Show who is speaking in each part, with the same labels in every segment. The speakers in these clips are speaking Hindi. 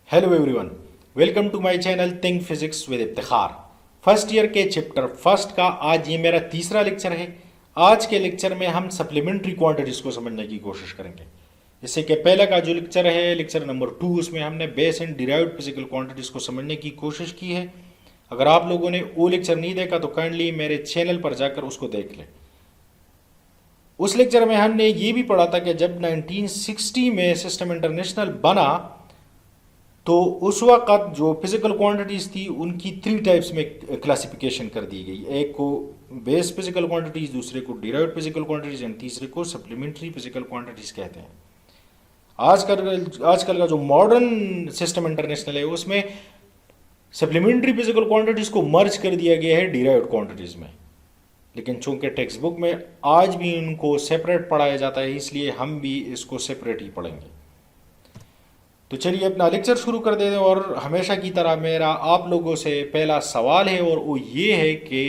Speaker 1: Hello everyone, welcome to my channel think physics with Iftikhar. First year के चैप्टर फर्स्ट का आज ये मेरा तीसरा लेक्चर है। आज के लेक्चर में हम सप्लीमेंट्री क्वांटिटीज को समझने की कोशिश करेंगे। इससे के पहले का जो लेक्चर है लेक्चर नंबर 2, उसमें हमने base and derived physical quantities को समझने की कोशिश की है। अगर आप लोगों ने वो लेक्चर नहीं देखा तो काइंडली मेरे चैनल पर जाकर उसको देख लें। उस लेक्चर में हमने ये भी पढ़ा था कि जब 1960 में सिस्टम इंटरनेशनल बना तो उस वक़्त जो फिजिकल क्वांटिटीज़ थी उनकी 3 टाइप्स में क्लासिफिकेशन कर दी गई। एक को बेस फिजिकल क्वांटिटीज़, दूसरे को डिराइव्ड फिजिकल क्वांटिटीज़ एंड तीसरे को सप्लीमेंट्री फिजिकल क्वांटिटीज़ कहते हैं। आजकल का जो मॉडर्न सिस्टम इंटरनेशनल है उसमें सप्लीमेंट्री फिजिकल क्वांटिटीज़ को मर्ज कर दिया गया है डिराइव्ड क्वांटिटीज़ में, लेकिन चूंकि टेक्स्ट बुक में आज भी उनको सेपरेट पढ़ाया जाता है इसलिए हम भी इसको सेपरेट ही पढ़ेंगे। तो चलिए अपना लेक्चर शुरू कर देते हैं। और हमेशा की तरह मेरा आप लोगों से पहला सवाल है और वो ये है कि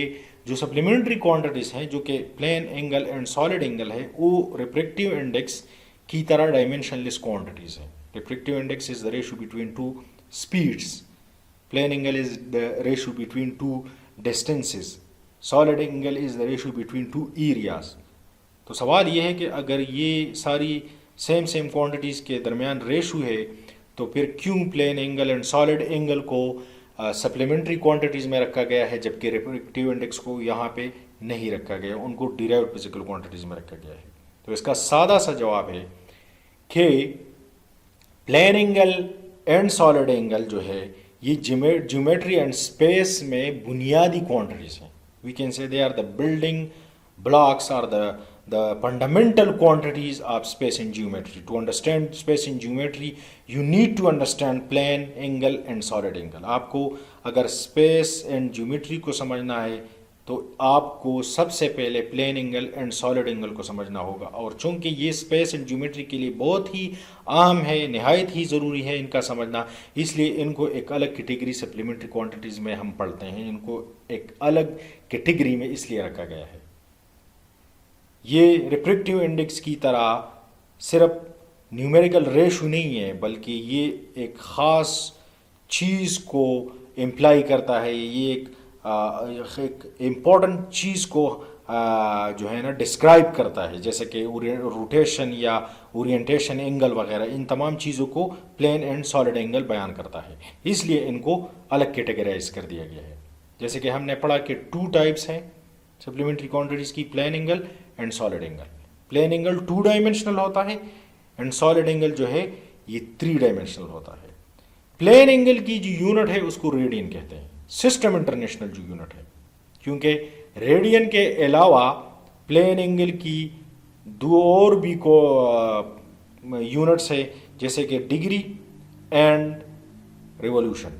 Speaker 1: जो सप्लीमेंट्री क्वांटिटीज़ हैं जो कि plane angle and solid angle है वो रिफ्रैक्टिव इंडेक्स की तरह डायमेंशनलेस क्वांटिटीज़ हैं। Refractive index is the ratio between two speeds, plane angle is the ratio between two distances, solid angle is the ratio between two areas. तो सवाल ये है कि अगर ये सारी सेम क्वांटिटीज़ के दरमियान रेशो है तो फिर क्यों plane angle and solid angle को सप्लीमेंट्री क्वांटिटीज़ में रखा गया है जबकि रिफ्रैक्टिव इंडेक्स को यहाँ पे नहीं रखा गया, उनको डिराइव्ड फिजिकल क्वांटिटीज़ में रखा गया है। तो इसका सादा सा जवाब है कि plane angle and solid angle जो है ये ज्योमेट्री एंड स्पेस में बुनियादी क्वांटिटीज़ हैं। We can say they are the building blocks are the fundamental quantities of space and geometry. To understand space and geometry you need to understand plane angle and solid angle. आपको अगर space and geometry को समझना है तो आपको सबसे पहले plane angle and solid angle को समझना होगा। और चूंकि ये स्पेस एंड ज्योमेट्री के लिए बहुत ही आम है, नहायत ही ज़रूरी है इनका समझना, इसलिए इनको एक अलग कैटेगरी सप्लीमेंट्री क्वांटिटीज़ में हम पढ़ते हैं। इनको एक अलग कैटेगरी में इसलिए रखा गया है। ये रिफ्रैक्टिव इंडेक्स की तरह सिर्फ न्यूमेरिकल रेशो नहीं है बल्कि ये एक ख़ास चीज़ को इम्प्लाई करता है। ये एक इम्पॉर्टेंट चीज़ को जो है ना डिस्क्राइब करता है, जैसे कि रोटेशन या ओरिएंटेशन एंगल वगैरह, इन तमाम चीज़ों को प्लेन एंड सॉलिड एंगल बयान करता है, इसलिए इनको अलग कैटेगराइज कर दिया गया है। जैसे कि हमने पढ़ा कि 2 टाइप्स हैं सप्लीमेंट्री क्वांटिटीज़ की, plane angle and solid angle. Plane angle 2 dimensional होता है एंड सॉलिड एंगल जो है ये 3 डायमेंशनल होता है। प्लेन एंगल की जो यूनिट है उसको रेडियन कहते हैं, सिस्टम इंटरनेशनल जो यूनिट है, क्योंकि रेडियन के अलावा प्लेन एंगल की 2 और भी को यूनिट्स है जैसे कि डिग्री एंड रिवोल्यूशन।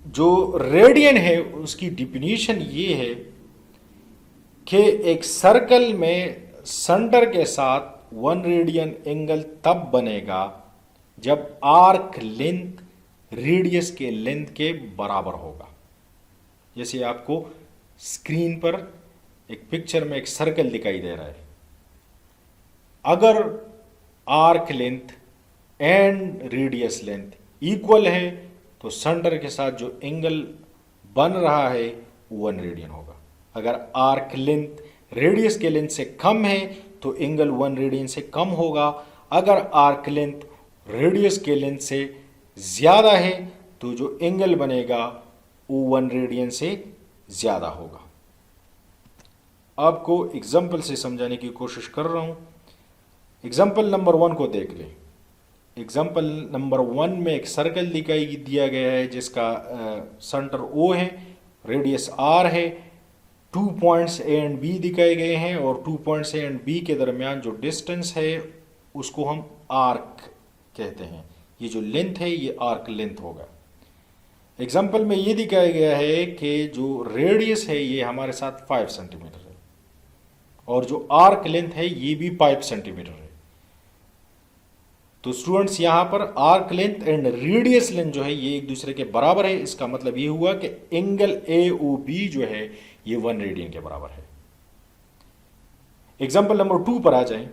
Speaker 1: जो रेडियन है उसकी डिफिनीशन ये है कि एक सर्कल में सेंटर के साथ 1 रेडियन एंगल तब बनेगा जब आर्क लेंथ रेडियस के लेंथ के बराबर होगा। जैसे आपको स्क्रीन पर एक पिक्चर में एक सर्कल दिखाई दे रहा है, अगर arc length and radius length equal है तो सेंटर के साथ जो एंगल बन रहा है वो 1 रेडियन होगा। अगर आर्क लेंथ रेडियस के लेंथ से कम है तो एंगल 1 रेडियन से कम होगा। अगर आर्क लेंथ रेडियस के लेंथ से ज़्यादा है तो जो एंगल बनेगा वो 1 रेडियन से ज़्यादा होगा। आपको एग्जाम्पल से समझाने की कोशिश कर रहा हूँ। एग्जाम्पल नंबर 1 को देख लें। एग्जाम्पल नंबर 1 में एक सर्कल दिखाई दिया गया है जिसका सेंटर O है, रेडियस R है, 2 पॉइंट्स A एंड B दिखाए गए हैं और 2 पॉइंट्स A एंड B के दरमियान जो डिस्टेंस है उसको हम आर्क कहते हैं। ये जो लेंथ है ये आर्क लेंथ होगा। एग्जाम्पल में ये दिखाया गया है कि जो रेडियस है ये हमारे साथ 5 सेंटीमीटर है और जो आर्क लेंथ है ये भी 5 सेंटीमीटर है। तो स्टूडेंट्स यहाँ पर arc length and radius length जो है ये एक दूसरे के बराबर है। इसका मतलब ये हुआ कि एंगल AOB जो है ये 1 रेडियन के बराबर है। एग्जाम्पल नंबर 2 पर आ जाएं।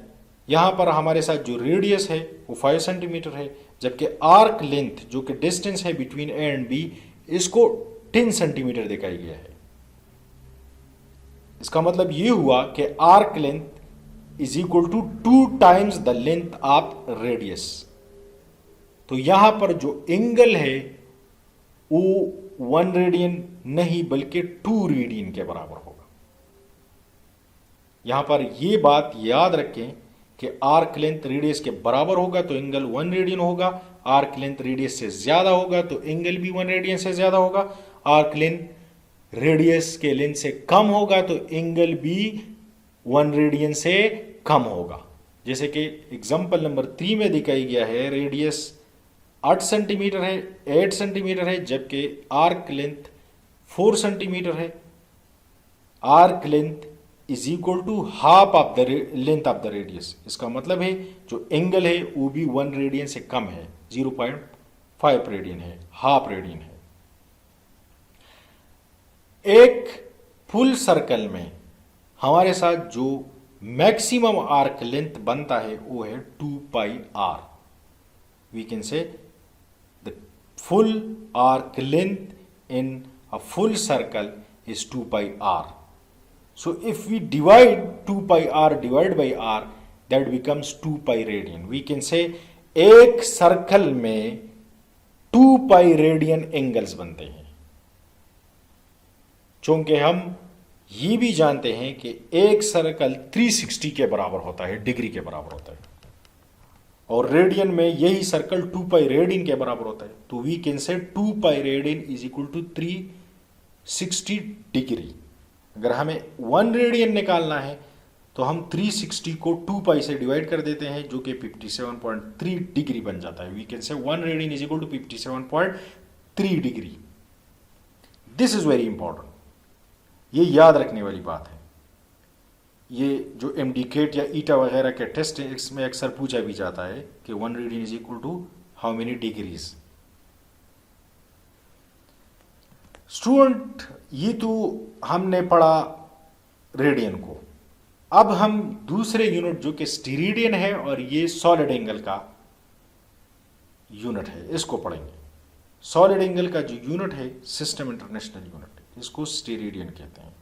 Speaker 1: यहाँ पर हमारे साथ जो रेडियस है वो 5 सेंटीमीटर है, जबकि आर्क लेंथ जो कि डिस्टेंस है बिटवीन ए एंड बी, इसको 10 सेंटीमीटर दिखाई गया है। इसका मतलब ये हुआ कि arc length is equal to 2 times the length of radius. तो यहां पर जो एंगल है वो 1 रेडियन नहीं बल्कि 2 रेडियन के बराबर होगा। यहां पर यह बात याद रखें कि आर्क लेंथ रेडियस के बराबर होगा तो एंगल 1 रेडियन होगा, आर्क लेंथ रेडियस से ज्यादा होगा तो एंगल भी 1 रेडियन से ज्यादा होगा, आर्क लेंथ रेडियस के लेंथ से कम होगा तो एंगल भी 1 रेडियन से कम होगा। जैसे कि एग्जांपल नंबर 3 में दिखाई गया है, रेडियस 8 सेंटीमीटर है, 8 सेंटीमीटर है, जबकि आर्क लेंथ 4 सेंटीमीटर है। Arc length is equal to half of the length of the radius. इसका मतलब है जो एंगल है वो भी 1 रेडियन से कम है, 0.5 रेडियन है, हाफ रेडियन है। एक फुल सर्कल में हमारे साथ जो मैक्सिमम आर्क लेंथ बनता है वो है 2 pi r. We can say the full arc length in a full circle is 2 pi r. So if we divide 2 pi r divided by r, that becomes 2 pi radian. We can say एक सर्कल में 2 pi रेडियन एंगल्स बनते हैं। चूंकि हम ये भी जानते हैं कि एक सर्कल 360 के बराबर होता है, डिग्री के बराबर होता है, और रेडियन में यही सर्कल 2 पाई रेडियन के बराबर होता है। तो we can say 2 pi radian is equal to 360 degree. अगर हमें 1 रेडियन निकालना है तो हम 360 को 2 पाई से डिवाइड कर देते हैं, जो कि 57.3 डिग्री बन जाता है। We can say 1 radian is equal to 57.3 degree. This is very important, ये याद रखने वाली बात है। ये जो एमडीकेट या ईटा वगैरह के टेस्ट है, इसमें अक्सर पूछा भी जाता है कि 1 radian is equal to how many degrees. Student, ये तो हमने पढ़ा रेडियन को। अब हम दूसरे यूनिट जो कि स्टीरेडियन है और ये सॉलिड एंगल का यूनिट है, इसको पढ़ेंगे। सॉलिड एंगल का जो यूनिट है सिस्टम इंटरनेशनल यूनिट, इसको स्टीरेडियन कहते हैं,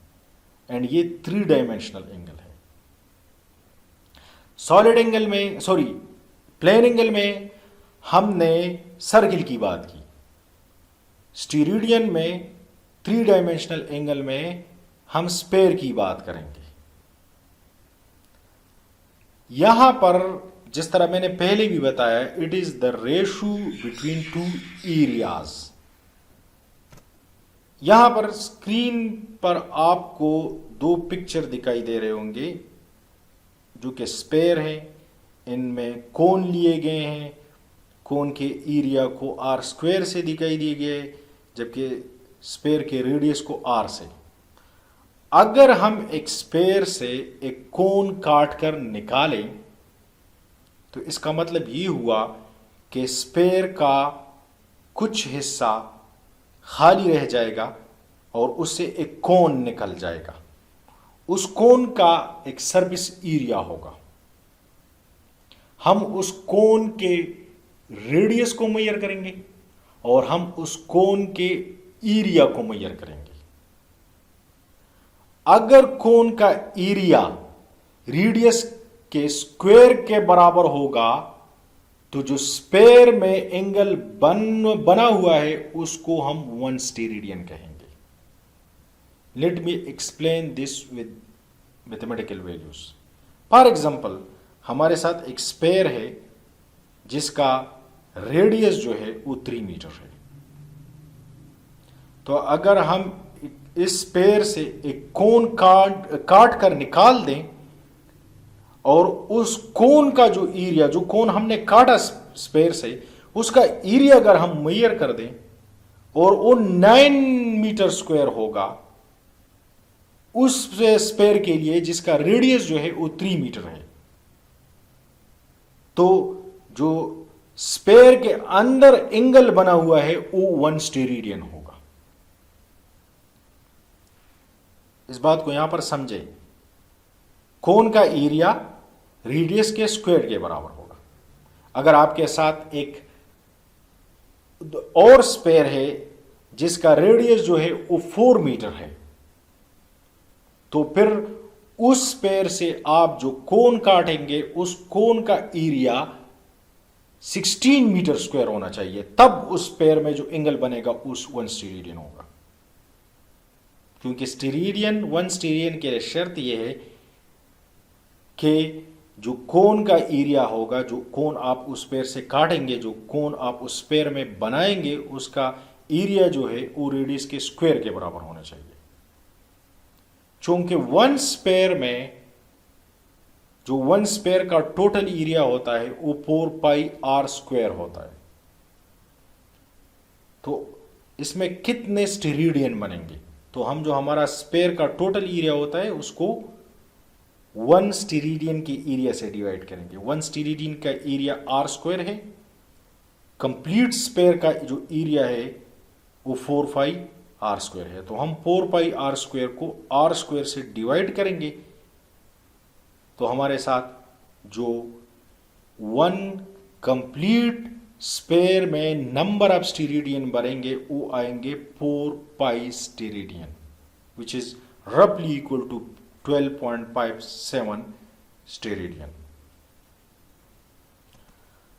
Speaker 1: एंड ये 3 डायमेंशनल एंगल है। सॉलिड एंगल में, सॉरी, प्लेन एंगल में हमने सर्किल की बात की। स्टीरेडियन में 3 डायमेंशनल एंगल में हम स्फेयर की बात करेंगे। यहां पर जिस तरह मैंने पहले भी बताया, it is the ratio between 2 areas. यहां पर स्क्रीन पर आपको 2 पिक्चर दिखाई दे रहे होंगे जो कि स्फेयर है। इनमें कोन लिए गए हैं, कोन के एरिया को आर स्क्वायर से दिखाई दिए गए, जबकि स्फेयर के रेडियस को आर से। अगर हम एक स्फेयर से एक कोन काट कर निकालें तो इसका मतलब ये हुआ कि स्फेयर का कुछ हिस्सा खाली रह जाएगा और उससे एक कोन निकल जाएगा। उस कोन का एक सरफेस एरिया होगा। हम उस कोन के रेडियस को मेजर करेंगे और हम उस कोन के एरिया को मेजर करेंगे। अगर कोन का एरिया रेडियस के स्क्वायर के बराबर होगा तो जो स्फेयर में एंगल बना हुआ है उसको हम 1 स्टीरेडियन कहेंगे। Let me explain this with mathematical values. For example, हमारे साथ एक स्फेयर है जिसका रेडियस जो है वो 3 मीटर है। तो अगर हम इस स्फेयर से एक कोन काट कर निकाल दें और उस कोन का जो एरिया, जो कोन हमने काटा स्फेयर से, उसका एरिया अगर हम मेजर कर दें और वो 9 मीटर स्क्वायर होगा उस स्फेयर के लिए जिसका रेडियस जो है वो 3 मीटर है, तो जो स्फेयर के अंदर एंगल बना हुआ है वो 1 स्टीरेडियन होगा। इस बात को यहां पर समझें। कोन का एरिया रेडियस के स्क्वायर के बराबर होगा। अगर आपके साथ एक और स्पेयर है जिसका रेडियस जो है वो 4 मीटर है, तो फिर उस स्पेयर से आप जो कोन काटेंगे उस कोन का एरिया 16 मीटर स्क्वायर होना चाहिए, तब उस स्पेयर में जो एंगल बनेगा उस 1 स्टेरेडियन होगा। क्योंकि स्टेरेडियन 1 स्टेरेडियन के लिए शर्त यह है कि जो कोन का एरिया होगा, जो कोन आप उस स्पेयर से काटेंगे, जो कोन आप उस स्पेयर में बनाएंगे, उसका एरिया जो है वो रेडियस के स्क्वायर के बराबर होना चाहिए। चूंकि 1 स्पेयर में जो 1 स्पेयर का टोटल एरिया होता है वो 4 पाई आर स्क्वायर होता है, तो इसमें कितने स्टेरेडियन बनेंगे? तो हम जो हमारा स्पेयर का टोटल एरिया होता है उसको 1 स्टेरेडियन के एरिया से डिवाइड करेंगे। 1 स्टेरेडियन का एरिया आर स्क्वायर है, कंप्लीट स्पेयर का जो एरिया है वो 4 पाई आर स्क्वायर है, तो हम 4 पाई आर स्क्वायर को आर स्क्वायर से डिवाइड करेंगे, तो हमारे साथ जो 1 कंप्लीट स्पेयर में नंबर ऑफ स्टेरेडियन बनेंगे वो आएंगे 4 पाई स्टेरेडियन, विच इज रफली इक्वल टू 12.57 स्टेरेडियन।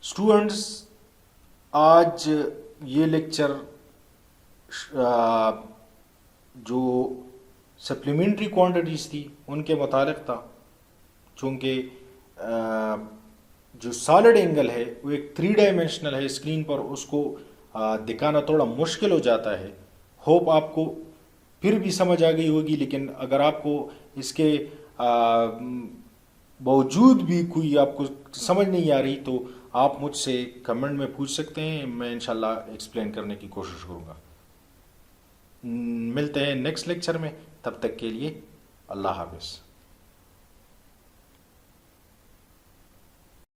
Speaker 1: स्टूडेंट्स, आज ये लेक्चर जो सप्लीमेंट्री क्वांटिटीज थी उनके मुतालिक था। चूँकि जो सॉलिड एंगल है वो एक 3 डायमेंशनल है, स्क्रीन पर उसको दिखाना थोड़ा मुश्किल हो जाता है। होप आपको फिर भी समझ आ गई होगी, लेकिन अगर आपको इसके बावजूद भी कोई आपको समझ नहीं आ रही तो आप मुझसे कमेंट में पूछ सकते हैं, मैं इंशाल्लाह एक्सप्लेन करने की कोशिश करूँगा। मिलते हैं नेक्स्ट लेक्चर में, तब तक के लिए अल्लाह हाफ़िज़।